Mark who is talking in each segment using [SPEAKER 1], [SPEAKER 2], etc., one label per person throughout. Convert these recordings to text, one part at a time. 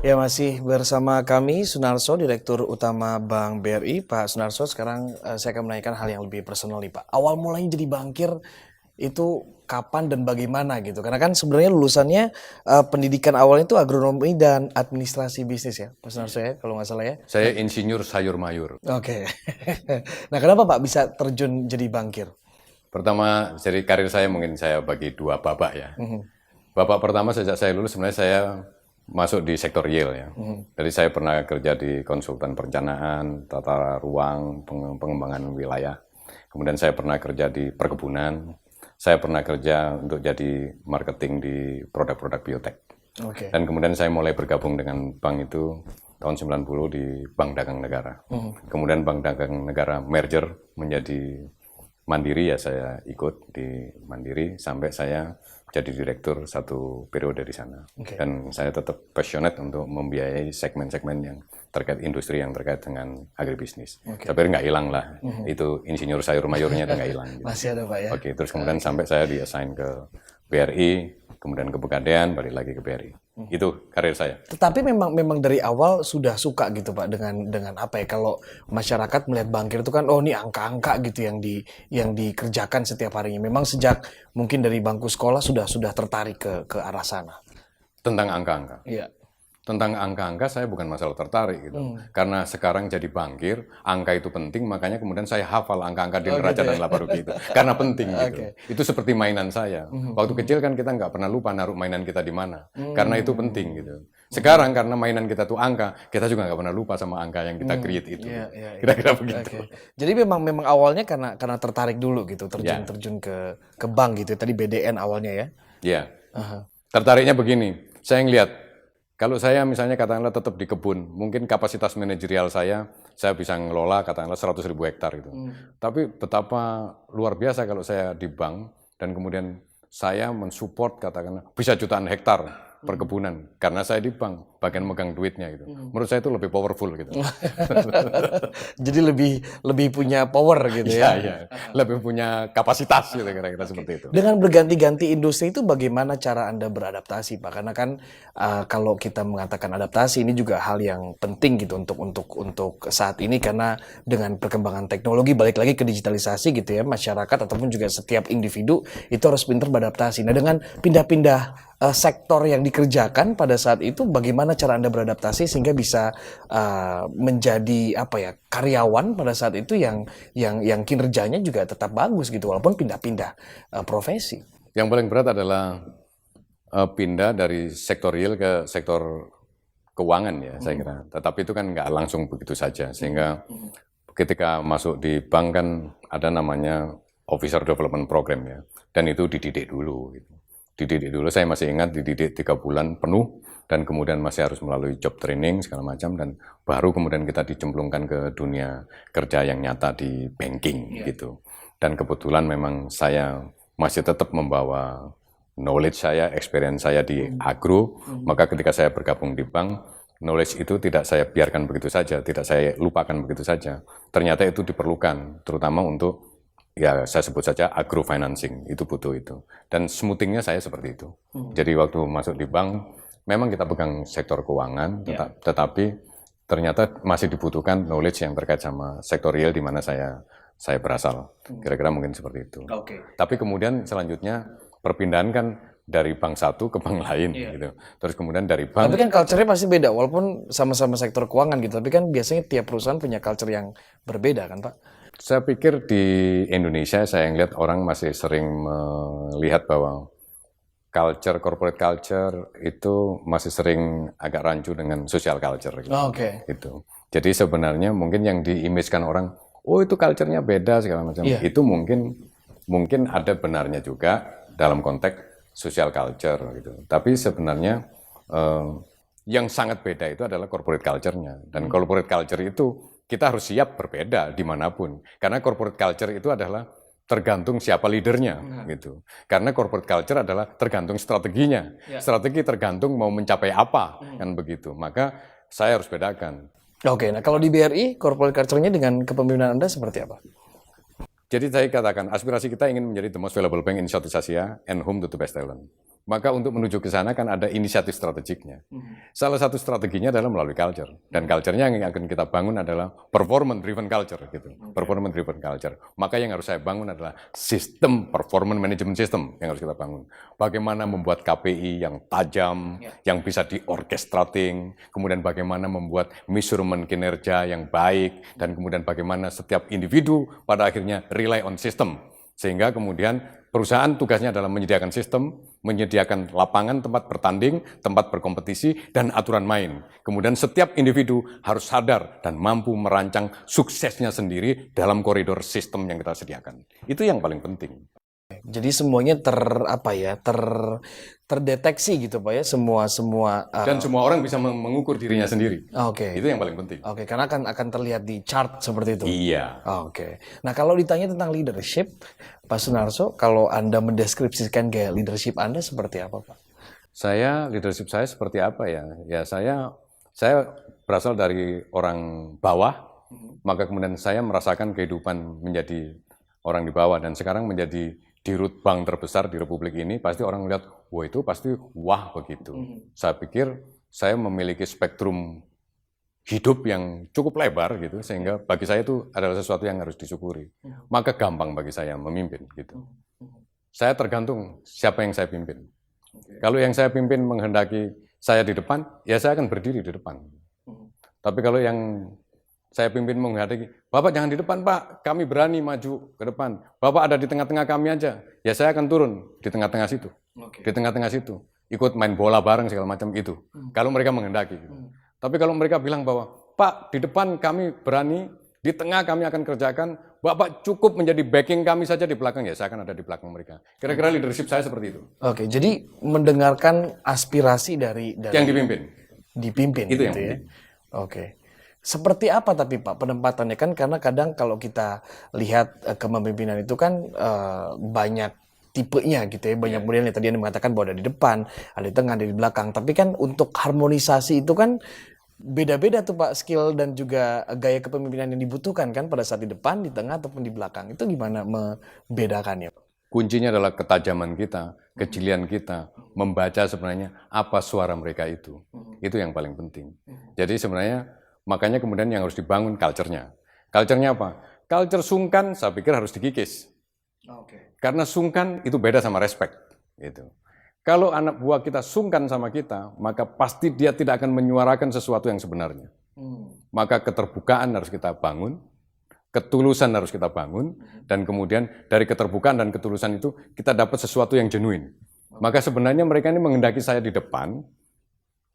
[SPEAKER 1] Ya, masih bersama kami Sunarso, Direktur Utama Bank BRI. Pak Sunarso, sekarang saya akan menanyakan hal yang lebih personal nih Pak. Awal mulanya jadi bankir itu kapan dan bagaimana gitu? Karena kan sebenarnya lulusannya pendidikan awalnya itu agronomi dan administrasi bisnis ya, Pak Sunarso ya, kalau nggak salah ya.
[SPEAKER 2] Saya insinyur sayur mayur.
[SPEAKER 1] Oke. Nah, kenapa Pak bisa terjun jadi bankir?
[SPEAKER 2] Pertama, jadi karir saya mungkin saya bagi dua babak ya. Babak pertama sejak saya lulus sebenarnya saya masuk di sektor real ya. Jadi saya pernah kerja di konsultan perencanaan, tata ruang, pengembangan wilayah. Kemudian saya pernah kerja di perkebunan. Saya pernah kerja untuk jadi marketing di produk-produk biotek.
[SPEAKER 1] Oke.
[SPEAKER 2] Dan kemudian saya mulai bergabung dengan bank itu tahun 90 di Bank Dagang Negara. Kemudian Bank Dagang Negara merger menjadi Mandiri, ya saya ikut di Mandiri sampai saya jadi direktur satu periode di sana. Dan saya tetap passionate untuk membiayai segmen-segmen yang terkait industri yang terkait dengan agribisnis. Tapi nggak hilang lah, itu insinyur sayur mayurnya itu nggak hilang. Gitu.
[SPEAKER 1] Masih ada Pak ya?
[SPEAKER 2] Oke, terus kemudian sampai saya di-assign ke BRI, kemudian ke Pegadaian, balik lagi ke BRI. Itu karir saya.
[SPEAKER 1] Tetapi memang dari awal sudah suka gitu Pak dengan apa ya, kalau masyarakat melihat bankir itu kan, oh ini angka-angka gitu yang dikerjakan setiap harinya. Memang sejak mungkin dari bangku sekolah sudah tertarik ke arah sana.
[SPEAKER 2] Tentang angka-angka.
[SPEAKER 1] Iya.
[SPEAKER 2] Tentang angka-angka saya bukan masalah tertarik gitu. Karena sekarang jadi bankir, angka itu penting, makanya kemudian saya hafal angka-angka di neraca dan laba rugi itu. Karena penting gitu. Itu seperti mainan saya. Waktu kecil kan kita nggak pernah lupa naruh mainan kita di mana. Karena itu penting gitu. Sekarang karena mainan kita tuh angka, kita juga nggak pernah lupa sama angka yang kita create itu. Kira-kira begitu.
[SPEAKER 1] Jadi memang awalnya karena tertarik dulu gitu, terjun ke bank gitu. Tadi BDN awalnya ya.
[SPEAKER 2] Iya. Tertariknya begini, saya ngeliat kalau saya misalnya katakanlah tetap di kebun, mungkin kapasitas manajerial saya bisa ngelola katakanlah 100.000 hektar gitu. Tapi betapa luar biasa kalau saya di bank dan kemudian saya mensupport katakanlah bisa jutaan hektar perkebunan karena saya di bank bagian megang duitnya gitu. Menurut saya itu lebih powerful gitu.
[SPEAKER 1] Jadi lebih punya power gitu ya.
[SPEAKER 2] Iya, lebih punya kapasitas gitu kira-kira seperti itu.
[SPEAKER 1] Dengan berganti-ganti industri itu bagaimana cara Anda beradaptasi Pak? Karena kan kalau kita mengatakan adaptasi ini juga hal yang penting gitu untuk saat ini, karena dengan perkembangan teknologi, balik lagi ke digitalisasi gitu ya, masyarakat ataupun juga setiap individu itu harus pintar beradaptasi. Nah, dengan pindah-pindah sektor yang dikerjakan pada saat itu, bagaimana cara Anda beradaptasi sehingga bisa menjadi apa ya, karyawan pada saat itu yang kinerjanya juga tetap bagus gitu walaupun pindah-pindah profesi.
[SPEAKER 2] Yang paling berat adalah pindah dari sektor real ke sektor keuangan ya saya kira. Tetapi itu kan nggak langsung begitu saja, sehingga ketika masuk di bank kan ada namanya Officer Development Program ya, dan itu dididik dulu gitu. Dididik dulu, saya masih ingat dididik 3 bulan penuh dan kemudian masih harus melalui job training segala macam dan baru kemudian kita dicemplungkan ke dunia kerja yang nyata di banking gitu. Dan kebetulan memang saya masih tetap membawa knowledge saya, experience saya di agro, maka ketika saya bergabung di bank, knowledge itu tidak saya biarkan begitu saja, tidak saya lupakan begitu saja. Ternyata itu diperlukan, terutama untuk ya saya sebut saja agro financing, itu butuh itu. Dan smoothingnya saya seperti itu. Jadi waktu masuk di bank, memang kita pegang sektor keuangan, tetapi ternyata masih dibutuhkan knowledge yang terkait sama sektor real di mana saya berasal. Kira-kira mungkin seperti itu. Tapi kemudian selanjutnya perpindahan kan dari bank satu ke bank lain gitu. Terus kemudian dari bank.
[SPEAKER 1] Tapi kan culture-nya pasti beda walaupun sama-sama sektor keuangan gitu. Tapi kan biasanya tiap perusahaan punya culture yang berbeda kan Pak?
[SPEAKER 2] Saya pikir di Indonesia saya ngelihat orang masih sering melihat bahwa corporate culture itu masih sering agak rancu dengan social culture gitu. Gitu. Jadi sebenarnya mungkin yang diimage-kan orang, oh itu culture-nya beda segala macam. Itu mungkin ada benarnya juga dalam konteks social culture gitu. Tapi sebenarnya yang sangat beda itu adalah corporate culture-nya. Dan corporate culture itu kita harus siap berbeda dimanapun. Karena corporate culture itu adalah tergantung siapa leadernya gitu. Karena corporate culture adalah tergantung strateginya. Strategi tergantung mau mencapai apa, kan begitu. Maka saya harus bedakan.
[SPEAKER 1] Oke, nah kalau di BRI, corporate culture-nya dengan kepemimpinan Anda seperti apa?
[SPEAKER 2] Jadi saya katakan, aspirasi kita ingin menjadi the most valuable bank in Southeast Asia and home to the best talent. Maka untuk menuju ke sana kan ada inisiatif strategiknya. Salah satu strateginya adalah melalui culture. Dan culture-nya yang akan kita bangun adalah performance driven culture gitu. Performance driven culture. Maka yang harus saya bangun adalah sistem performance management system yang harus kita bangun. Bagaimana membuat KPI yang tajam, yang bisa diorkestrating, kemudian bagaimana membuat measurement kinerja yang baik, dan kemudian bagaimana setiap individu pada akhirnya rely on system. Sehingga kemudian perusahaan tugasnya adalah menyediakan sistem, menyediakan lapangan tempat bertanding, tempat berkompetisi, dan aturan main. Kemudian setiap individu harus sadar dan mampu merancang suksesnya sendiri dalam koridor sistem yang kita sediakan. Itu yang paling penting.
[SPEAKER 1] Jadi semuanya terdeteksi gitu Pak ya, semua
[SPEAKER 2] Dan semua orang bisa mengukur dirinya sendiri.
[SPEAKER 1] Oke.
[SPEAKER 2] Itu yang paling penting.
[SPEAKER 1] Oke, karena akan terlihat di chart seperti itu.
[SPEAKER 2] Iya.
[SPEAKER 1] Oke. Nah, kalau ditanya tentang leadership, Pak Sunarso, kalau Anda mendeskripsikan gaya leadership Anda seperti apa, Pak?
[SPEAKER 2] Leadership saya seperti apa ya? Ya saya berasal dari orang bawah, maka kemudian saya merasakan kehidupan menjadi orang di bawah, dan sekarang menjadi dirut bank terbesar di Republik ini, pasti orang melihat, wah itu pasti wah begitu. Saya pikir saya memiliki spektrum hidup yang cukup lebar gitu, sehingga bagi saya itu adalah sesuatu yang harus disyukuri. Maka gampang bagi saya memimpin gitu. Saya tergantung siapa yang saya pimpin. Kalau yang saya pimpin menghendaki saya di depan, ya saya akan berdiri di depan. Tapi kalau yang saya pimpin menghendaki, Bapak jangan di depan Pak, kami berani maju ke depan. Bapak ada di tengah-tengah kami aja, ya saya akan turun di tengah-tengah situ. Di tengah-tengah situ, ikut main bola bareng segala macam itu. Kalau mereka menghendaki. Gitu. Tapi kalau mereka bilang bahwa, Pak di depan kami berani, di tengah kami akan kerjakan, Bapak cukup menjadi backing kami saja di belakang, ya saya akan ada di belakang mereka. Kira-kira leadership saya seperti itu.
[SPEAKER 1] Oke, jadi mendengarkan aspirasi dari
[SPEAKER 2] yang
[SPEAKER 1] dipimpin
[SPEAKER 2] itu
[SPEAKER 1] gitu
[SPEAKER 2] yang
[SPEAKER 1] ya.
[SPEAKER 2] penting.
[SPEAKER 1] Oke. Seperti apa tapi Pak penempatannya, kan karena kadang kalau kita lihat kepemimpinan itu kan banyak tipenya gitu ya, banyak modelnya. Tadi Anda mengatakan bahwa ada di depan, ada di tengah, ada di belakang. Tapi kan untuk harmonisasi itu kan beda-beda tuh Pak, skill dan juga gaya kepemimpinan yang dibutuhkan kan pada saat di depan, di tengah ataupun di belakang. Itu gimana membedakannya Pak?
[SPEAKER 2] Kuncinya adalah ketajaman kita, kejelian kita, membaca sebenarnya apa suara mereka itu. Itu yang paling penting. Jadi sebenarnya makanya kemudian yang harus dibangun culture-nya. Culture-nya apa? Culture sungkan saya pikir harus dikikis. Karena sungkan itu beda sama respect. Gitu. Kalau anak buah kita sungkan sama kita, maka pasti dia tidak akan menyuarakan sesuatu yang sebenarnya. Maka keterbukaan harus kita bangun, ketulusan harus kita bangun, dan kemudian dari keterbukaan dan ketulusan itu kita dapat sesuatu yang genuine. Maka sebenarnya mereka ini menghendaki saya di depan,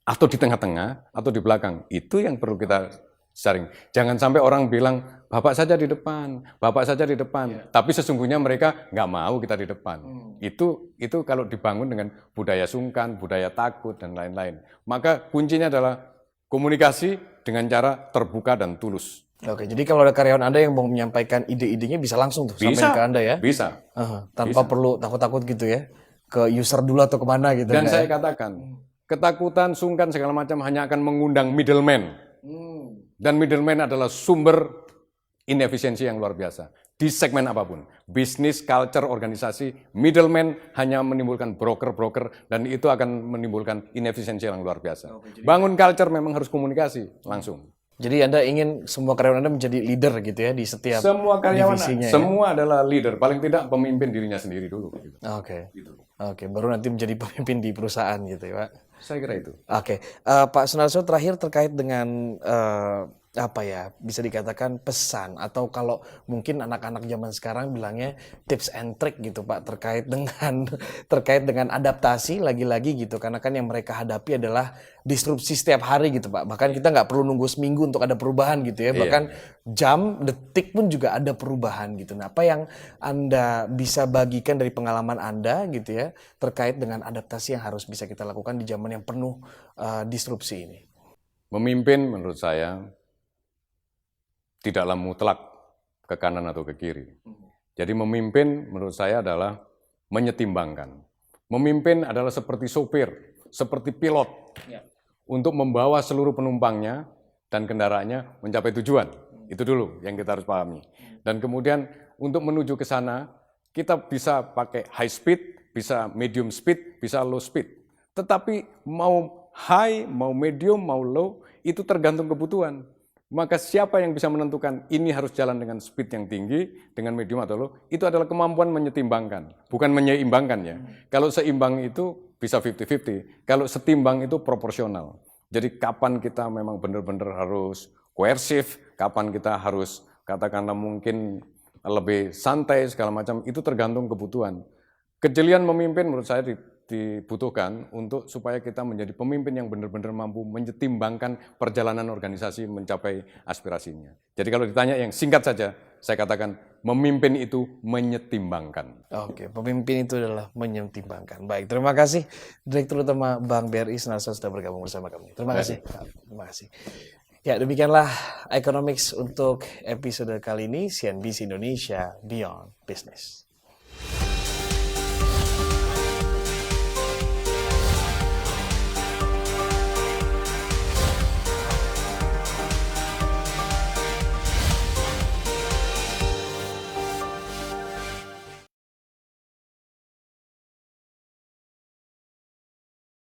[SPEAKER 2] atau di tengah-tengah, atau di belakang. Itu yang perlu kita sharing. Jangan sampai orang bilang, Bapak saja di depan, Bapak saja di depan. Tapi sesungguhnya mereka nggak mau kita di depan. Itu kalau dibangun dengan budaya sungkan, budaya takut, dan lain-lain. Maka kuncinya adalah komunikasi dengan cara terbuka dan tulus.
[SPEAKER 1] Oke, jadi kalau ada karyawan Anda yang mau menyampaikan ide-idenya bisa langsung tuh sampaikan ke Anda ya?
[SPEAKER 2] Bisa.
[SPEAKER 1] Tanpa perlu takut-takut gitu ya? Ke user dulu atau kemana gitu?
[SPEAKER 2] Dan saya katakan, ketakutan, sungkan, segala macam hanya akan mengundang middleman. Dan middleman adalah sumber inefisiensi yang luar biasa. Di segmen apapun, bisnis, culture, organisasi, middleman hanya menimbulkan broker-broker, dan itu akan menimbulkan inefisiensi yang luar biasa. Bangun culture memang harus komunikasi langsung.
[SPEAKER 1] Jadi Anda ingin semua karyawan Anda menjadi leader gitu ya di setiap
[SPEAKER 2] semua karyawan,
[SPEAKER 1] divisinya,
[SPEAKER 2] semua adalah leader. Paling tidak pemimpin dirinya sendiri dulu. Gitu.
[SPEAKER 1] Oke, baru nanti menjadi pemimpin di perusahaan gitu ya Pak.
[SPEAKER 2] Saya kira itu.
[SPEAKER 1] Oke, Pak Sunarso, terakhir terkait dengan apa ya, bisa dikatakan pesan, atau kalau mungkin anak-anak zaman sekarang bilangnya tips and trick gitu Pak, terkait dengan adaptasi lagi-lagi gitu, karena kan yang mereka hadapi adalah disrupsi setiap hari gitu Pak. Bahkan kita nggak perlu nunggu seminggu untuk ada perubahan gitu ya, bahkan jam, detik pun juga ada perubahan gitu. Nah, apa yang Anda bisa bagikan dari pengalaman Anda gitu ya, terkait dengan adaptasi yang harus bisa kita lakukan di zaman yang penuh disrupsi ini?
[SPEAKER 2] Memimpin menurut saya tidaklah mutlak ke kanan atau ke kiri. Jadi memimpin menurut saya adalah menyetimbangkan. Memimpin adalah seperti sopir, seperti pilot, untuk membawa seluruh penumpangnya dan kendaraannya mencapai tujuan. Itu dulu yang kita harus pahami. Dan kemudian untuk menuju ke sana, kita bisa pakai high speed, bisa medium speed, bisa low speed. Tetapi mau high, mau medium, mau low, itu tergantung kebutuhan. Maka siapa yang bisa menentukan ini harus jalan dengan speed yang tinggi, dengan medium atau low, itu adalah kemampuan menyetimbangkan, bukan menyeimbangkan ya. Kalau seimbang itu bisa 50-50, kalau setimbang itu proporsional. Jadi kapan kita memang benar-benar harus koersif, kapan kita harus katakanlah mungkin lebih santai segala macam, itu tergantung kebutuhan. Kejelian memimpin menurut saya dibutuhkan untuk supaya kita menjadi pemimpin yang benar-benar mampu menyetimbangkan perjalanan organisasi mencapai aspirasinya. Jadi kalau ditanya yang singkat saja, saya katakan memimpin itu menyetimbangkan.
[SPEAKER 1] Oke, pemimpin itu adalah menyetimbangkan. Baik, terima kasih Direktur Utama Bank BRI Sunarso sudah bergabung bersama kami. Terima kasih. Terima kasih. Ya, demikianlah Economics untuk episode kali ini, CNBC Indonesia Beyond Business.